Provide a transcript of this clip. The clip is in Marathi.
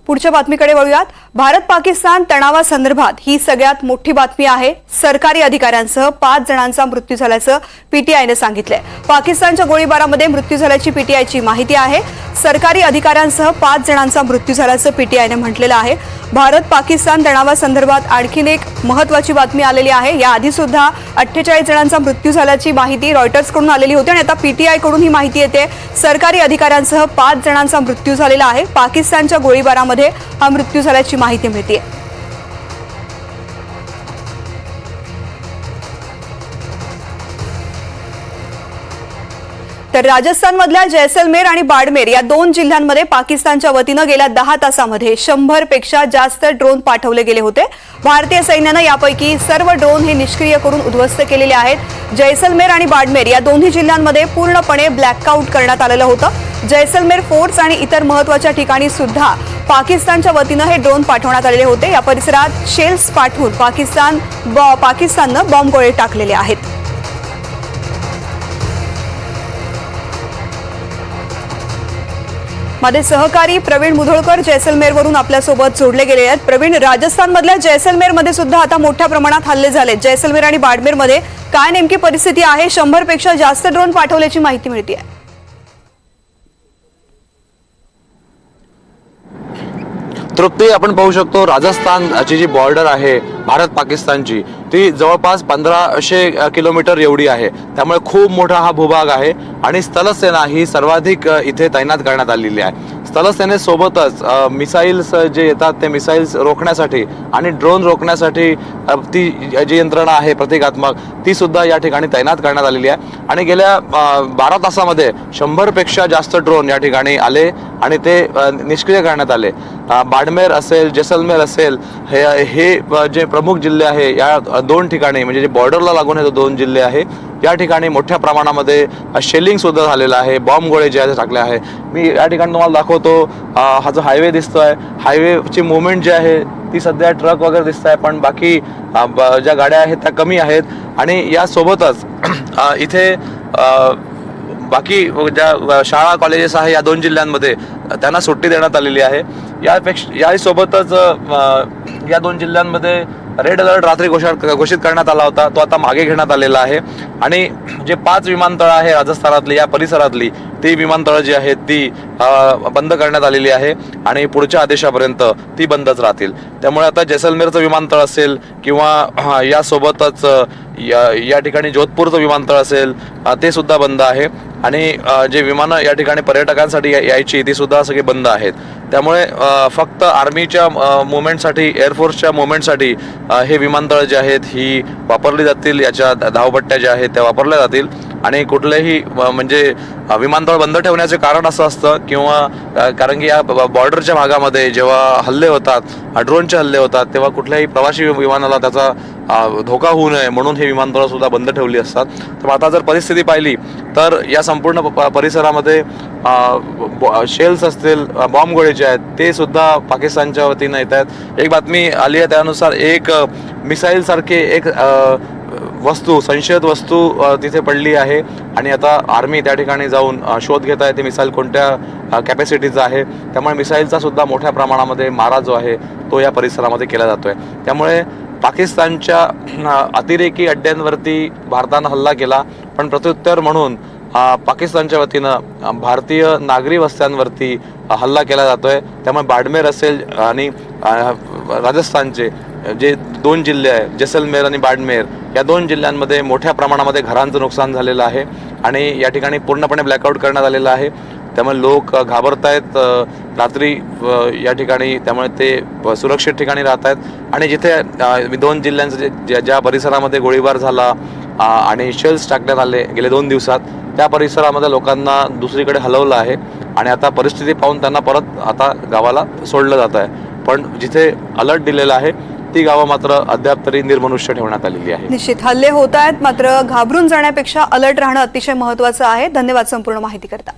पुढच्या बातमीकडे वळूयात। भारत पाकिस्तान तणावासंदर्भात ही सगळ्यात मोठी बातमी आहे। सरकारी अधिकाऱ्यांसह 5 जणांचा मृत्यू झाल्याचं पीटीआयने सांगितलंय। पाकिस्तानच्या गोळीबारामध्ये मृत्यू झाल्याची पीटीआयची माहिती आहे। सरकारी अधिकाऱ्यांसह 5 जणांचा मृत्यू झाल्याचं पीटीआयने म्हटलेलं आहे। भारत पाकिस्तान तणावासंदर्भात आणखीन एक महत्त्वाची बातमी आलेली आहे। याआधी सुद्धा 48 जणांचा मृत्यू झाल्याची माहिती रॉयटर्सकडून आलेली होती आणि आता पीटीआयकडून ही माहिती येते। सरकारी अधिकाऱ्यांसह 5 जणांचा मृत्यू झालेला आहे। पाकिस्तानच्या गोळीबारामध्ये हा मृत्यू झाल्याची माहिती मिळते। तर राजस्थानमधल्या जैसलमेर आणि बाडमेर या 2 जिल्ह्यांमध्ये पाकिस्तानच्या वतीने गेल्या 10 तासांमध्ये 100 पेक्षा जास्त ड्रोन पाठवले गेले होते। भारतीय सैन्याने यापैकी सर्व ड्रोन हे निष्क्रिय करून उद्ध्वस्त केलेले आहेत। जैसलमेर आणि बाडमेर या दोन्ही जिल्ह्यांमध्ये पूर्णपणे ब्लॅकआउट करण्यात आलेलं होतं। जैसलमेर फोर्ट्स आणि इतर महत्त्वाच्या ठिकाणी सुद्धा पाकिस्तानच्या वतीने हे ड्रोन पाठवण्यात आलेले होते। या परिसरात शेल्स पाठवून पाकिस्तानने बॉम्बगोळे टाकलेले आहेत। माझे सहकारी प्रवीण मुधोळकर जैसलमेरवरून आपल्यासोबत जोडले गेले आहेत। प्रवीण, राजस्थानमधल्या जैसलमेरमध्ये सुद्धा आता मोठ्या प्रमाणात हल्ले झाले। जैसलमेर आणि बाडमेरमध्ये काय नेमकी परिस्थिती आहे? 100 पेक्षा जास्त ड्रोन पाठवल्याची माहिती मिळते। तृप्ती, आपण पाहू शकतो राजस्थानची जी बॉर्डर आहे भारत पाकिस्तानची ती जवळपास 1500 किलोमीटर एवढी आहे। त्यामुळे खूप मोठा हा भूभाग आहे आणि स्थलसेना ही सर्वाधिक इथे तैनात करण्यात आलेली आहे। स्थलसेनेसोबतच मिसाईल्स जे येतात ते मिसाईल्स रोखण्यासाठी आणि ड्रोन रोखण्यासाठी ती जी यंत्रणा आहे प्रतिकात्मक ती सुद्धा या ठिकाणी तैनात करण्यात आलेली आहे। आणि गेल्या 12 तासामध्ये 100 पेक्षा जास्त ड्रोन या ठिकाणी आले आणि ते निष्क्रिय करण्यात आले। बाडमेर असेल, जैसलमेर असेल, हे जे प्रमुख जिल्हे आहे या 2 ठिकाणी म्हणजे जे बॉर्डरला लागून हे 2 जिल्हे आहे या ठिकाणी मोठ्या प्रमाणामध्ये शेलिंग सुद्धा झालेलं आहे। बॉम्बगोळे जे आहे टाकले आहे। मी या ठिकाणी तुम्हाला दाखवतो, हा जो हायवे दिसतोय, हायवेची मूवमेंट जी आहे ती सध्या ट्रक वगैरे दिसत आहे, पण बाकी ज्या गाड्या आहेत त्या कमी आहेत। आणि यासोबतच इथे बाकी ज्या शाळा कॉलेजेस आहे या 2 जिल्ह्यांमध्ये त्यांना सुट्टी देण्यात आलेली आहे। यासोबतच या 2 जिल्ह्यांमध्ये रेड अलर्ट रात्री घोषित करण्यात आला होता, तो आता मागे घेण्यात आलेला आहे। आणि जे 5 विमानतळ आहे राजस्थानातली या परिसरातली ती विमानतळ जी आहेत ती बंद करण्यात आलेली आहे आणि पुढच्या आदेशापर्यंत ती बंदच राहतील। त्यामुळे आता जैसलमेरचं विमानतळ असेल किंवा यासोबतच या ठिकाणी जोधपूरचं विमानतळ असेल ते सुद्धा बंद आहे आणि जे विमानं या ठिकाणी पर्यटकांसाठी यायची ती सुद्धा सगळी बंद आहेत। त्यामुळे फक्त आर्मीच्या मुवमेंटसाठी, एअरफोर्सच्या मुवमेंटसाठी हे विमानतळ जे आहेत ही वापरली जातील, याच्या धावपट्ट्या ज्या आहेत त्या वापरल्या जातील। आणि कुठलेही म्हणजे विमानतळ बंद ठेवण्याचे कारण असं असतं किंवा कारण की या बॉर्डरच्या भागामध्ये जेव्हा हल्ले होतात, ड्रोनचे हल्ले होतात, तेव्हा कुठल्याही प्रवासी विमानाला त्याचा धोका होऊ नये म्हणून हे विमानतळ सुद्धा बंद ठेवली असतात। तर आता जर परिस्थिती पाहिली तर या संपूर्ण परिसरामध्ये शेल्स असतील, बॉम्बगोळे जे आहेत ते सुद्धा पाकिस्तानच्या वतीनं येत आहेत। एक बातमी आली आहे त्यानुसार एक मिसाईल सारखे एक वस्तू, संशयित वस्तू तिथे पडली आहे आणि आता आर्मी त्या ठिकाणी जाऊन शोध घेत आहे ते मिसाईल कोणत्या कॅपॅसिटीचा आहे। त्यामुळे मिसाईलचा सुद्धा मोठ्या प्रमाणामध्ये मारा जो आहे तो या परिसरामध्ये केला जातोय। त्यामुळे पाकिस्तानच्या अतिरेकी अड्ड्यांवरती भारतानं हल्ला केला, पण प्रत्युत्तर म्हणून पाकिस्तानच्या वतीनं भारतीय नागरी वस्त्यांवरती हल्ला केला जातोय। त्यामुळे बाडमेर असेल आणि राजस्थानचे जे 2 जिल्हे आहेत जैसलमेर आणि बाडमेर या 2 जिल्ह्यांमध्ये मोठ्या प्रमाणामध्ये घरांचं नुकसान झालेलं आहे आणि या ठिकाणी पूर्णपणे ब्लॅकआउट करण्यात आलेलं आहे। त्यामुळे लोक घाबरत आहेत रात्री या ठिकाणी, त्यामुळे ते सुरक्षित ठिकाणी राहत आहेत। आणि जिथे 2 जिल्ह्यांचे ज्या परिसरामध्ये गोळीबार झाला आणि शेल्स टाकण्यात आले गेले 2 दिवसात त्या परिसरामध्ये लोकांना दुसरीकडे हलवलं आहे आणि आता परिस्थिती पाहून त्यांना परत आता गावाला सोडलं जात आहे। पण जिथे अलर्ट दिलेला आहे ती गावं मात्र अद्याप तरी निर्मनुष्य ठेवण्यात आलेली आहे। निश्चित हल्ले होत आहेत, मात्र घाबरून जाण्यापेक्षा अलर्ट राहणं अतिशय महत्त्वाचं आहे। धन्यवाद संपूर्ण माहिती करता।